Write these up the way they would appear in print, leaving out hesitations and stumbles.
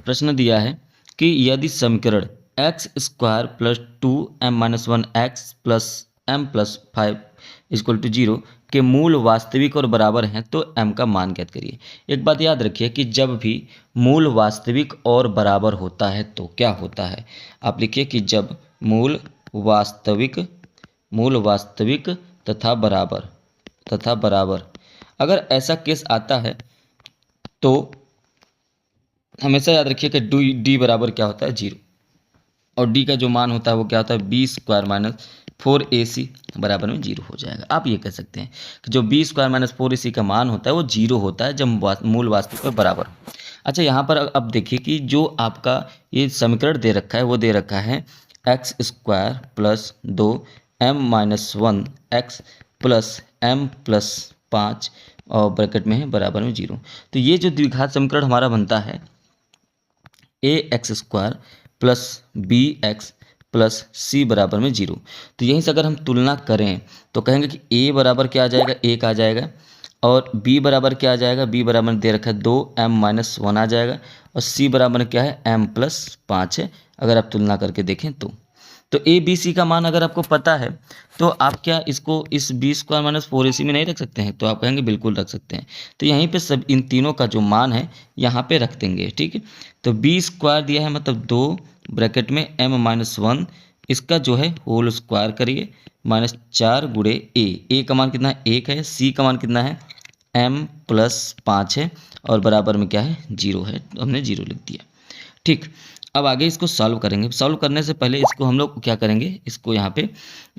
प्रश्न दिया है कि यदि समीकरण x square plus 2m-1 x plus m plus 5 equal to 0 के मूल वास्तविक और बराबर हैं तो m का मान ज्ञात करिए। एक बात याद रखिए कि जब भी मूल वास्तविक और बराबर होता है तो क्या होता है, आप लिखिए कि जब मूल वास्तविक तथा बराबर अगर ऐसा केस आता है तो हमेशा याद रखिए कि डी बराबर क्या होता है 0, और डी का जो मान होता है वो क्या होता है बी स्क्वायर माइनस 4ac बराबर में 0 हो जाएगा। आप ये कह सकते हैं कि जो बी स्क्वायर माइनस 4ac का मान होता है वो 0 होता है जब मूल वास्तविक में बराबर। अच्छा, यहाँ पर अब देखिए कि जो आपका ये समीकरण दे रखा है वो दे रखा है x square plus 2m-1 x plus m plus 5 और ब्रैकेट में है बराबर में 0। तो ये जो द्विघात समीकरण हमारा बनता है a x square plus b x plus c बराबर में 0। तो यहीं से अगर हम तुलना करें तो कहेंगे कि ए बराबर क्या आ जाएगा 1 आ जाएगा, और बी बराबर क्या आ जाएगा, बी बराबर दे रखा है 2m-1 आ जाएगा, और सी बराबर क्या है m प्लस 5 है। अगर आप तुलना करके देखें तो ए बी सी का मान अगर आपको पता है तो आप क्या इसको इस बी स्क्वायर माइनस 4ac में नहीं रख सकते हैं, तो आप कहेंगे बिल्कुल रख सकते हैं। तो यहीं पे सब इन तीनों का जो मान है यहाँ पे रख देंगे, ठीक है। तो बी स्क्वायर दिया है मतलब 2 ब्रैकेट में m-1 इसका जो है होल स्क्वायर करिए माइनस 4 गुणे ए का मान कितना है 1 है, सी का मान कितना है m प्लस 5 है, और बराबर में क्या है 0 है, तो हमने 0 लिख दिया। ठीक, अब आगे इसको सॉल्व करेंगे। सॉल्व करने से पहले इसको हम लोग क्या करेंगे, इसको यहाँ पे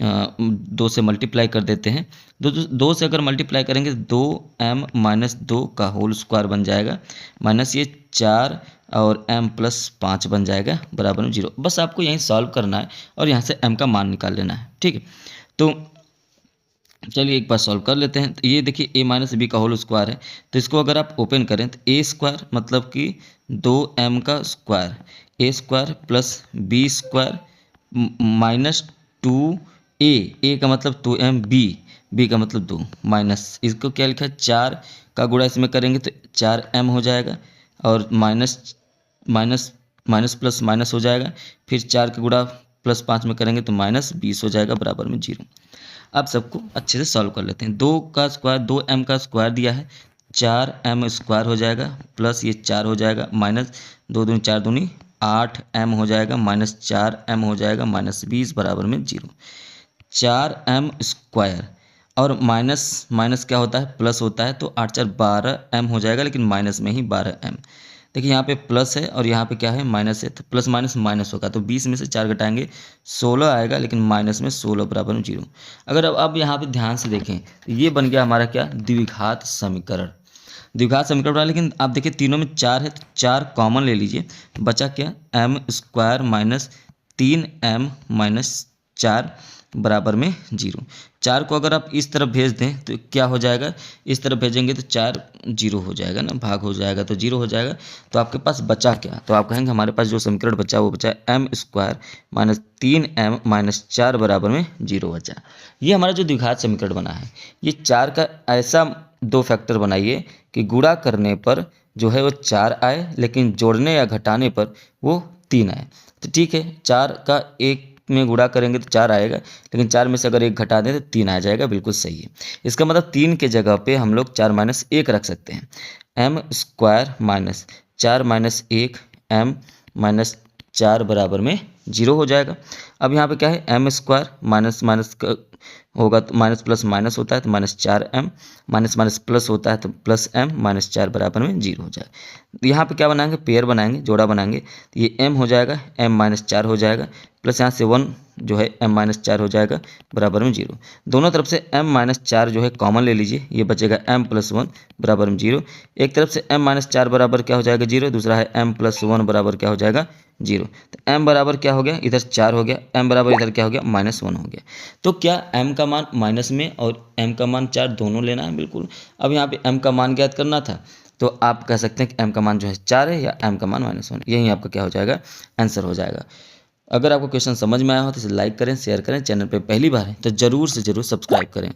2 से मल्टीप्लाई कर देते हैं। 2 से अगर मल्टीप्लाई करेंगे 2m-2 का होल स्क्वायर बन जाएगा माइनस ये 4 और m प्लस 5 बन जाएगा बराबर में 0। बस आपको यहीं सॉल्व करना है और यहाँ से m का मान निकाल लेना है, ठीक है। तो चलिए एक बार सॉल्व कर लेते हैं। तो ये देखिए a माइनस बी का होल स्क्वायर है, तो इसको अगर आप ओपन करें तो a स्क्वायर मतलब कि 2m का square a square plus b square minus 2a का मतलब 2m b का मतलब 2 माइनस इसको क्या लिखा है 4 का गुणा इसमें करेंगे तो 4m हो जाएगा, और माइनस प्लस माइनस हो जाएगा, फिर 4 का गुणा प्लस 5 में करेंगे तो माइनस 20 हो जाएगा बराबर में 0। अब सबको अच्छे से सॉल्व कर लेते हैं। 2 का स्क्वायर 2m का स्क्वायर दिया है 4m स्क्वायर हो जाएगा प्लस ये 4 हो जाएगा माइनस 2 दूनी 4 दूनी 8m हो जाएगा माइनस 4m हो जाएगा माइनस 20 बराबर में 0। 4m स्क्वायर और माइनस क्या होता है प्लस होता है, तो 8 4 12m हो जाएगा, लेकिन माइनस में ही 12m। देखिए यहाँ पे प्लस है और यहाँ पे क्या है माइनस है, तो प्लस माइनस माइनस होगा, तो 20 में से 4 घटाएंगे 16 आएगा, लेकिन माइनस में 16 बराबर में 0। अगर अब यहाँ पे ध्यान से देखें तो ये बन गया हमारा क्या द्विघात समीकरण बना। लेकिन आप देखिए तीनों में 4 है तो 4 कॉमन ले लीजिए, बचा क्या m square minus 3m minus 4 बराबर में 0। 4 को अगर आप इस तरफ भेज दें तो क्या हो जाएगा, इस तरफ भेजेंगे तो 4 0 हो जाएगा ना, भाग हो जाएगा तो 0 हो जाएगा। तो आपके पास बचा क्या, तो आप कहेंगे हमारे पास जो समीकरण बचा वो बचा m square minus 3m minus 4 बराबर में 0 बचा। ये हमारा जो द्विघात समीकरण बना है, ये 4 का ऐसा 2 फैक्टर बनाइए कि गुणा करने पर जो है वो 4 आए, लेकिन जोड़ने या घटाने पर वो 3 आए। तो ठीक है, 4 का 1 में गुणा करेंगे तो 4 आएगा, लेकिन 4 में से अगर 1 घटा दें तो 3 आ जाएगा, बिल्कुल सही है। इसका मतलब 3 के जगह पे हम लोग 4 माइनस 1 रख सकते हैं। m square minus 4 minus 1 m minus 4 बराबर में 0 हो जाएगा। अब यहाँ पे क्या है m स्क्वायर माइनस माइनस होगा तो माइनस प्लस माइनस होता है तो minus 4m, minus minus plus होता है तो प्लस m माइनस 4 बराबर में 0 हो जाएगा। यहाँ पे क्या बनाएंगे पेयर बनाएंगे, जोड़ा बनाएंगे, तो ये m हो जाएगा m माइनस 4 हो जाएगा, प्लस यहाँ से 1 जो है m माइनस 4 हो जाएगा बराबर में 0। दोनों तरफ से m माइनस 4 जो है कॉमन ले लीजिए, ये बचेगा m प्लस 1 बराबर में 0। एक तरफ से m माइनस 4 बराबर क्या हो जाएगा 0, दूसरा है m प्लस 1 बराबर क्या हो जाएगा 0। तो m बराबर क्या हो गया, इधर 4 हो गया, m बराबर इधर क्या हो गया माइनस 1 हो गया। तो क्या m का मान माइनस में और m का मान 4 दोनों लेना है, बिल्कुल। अब यहाँ पे m का मान ज्ञात करना था, तो आप कह सकते हैं कि m का मान जो है 4 है या m का मान -1, यही आपका क्या हो जाएगा आंसर हो जाएगा। अगर आपको क्वेश्चन समझ में आया हो तो इसे लाइक करें, शेयर करें, चैनल पे पहली बार है तो ज़रूर से ज़रूर सब्सक्राइब करें।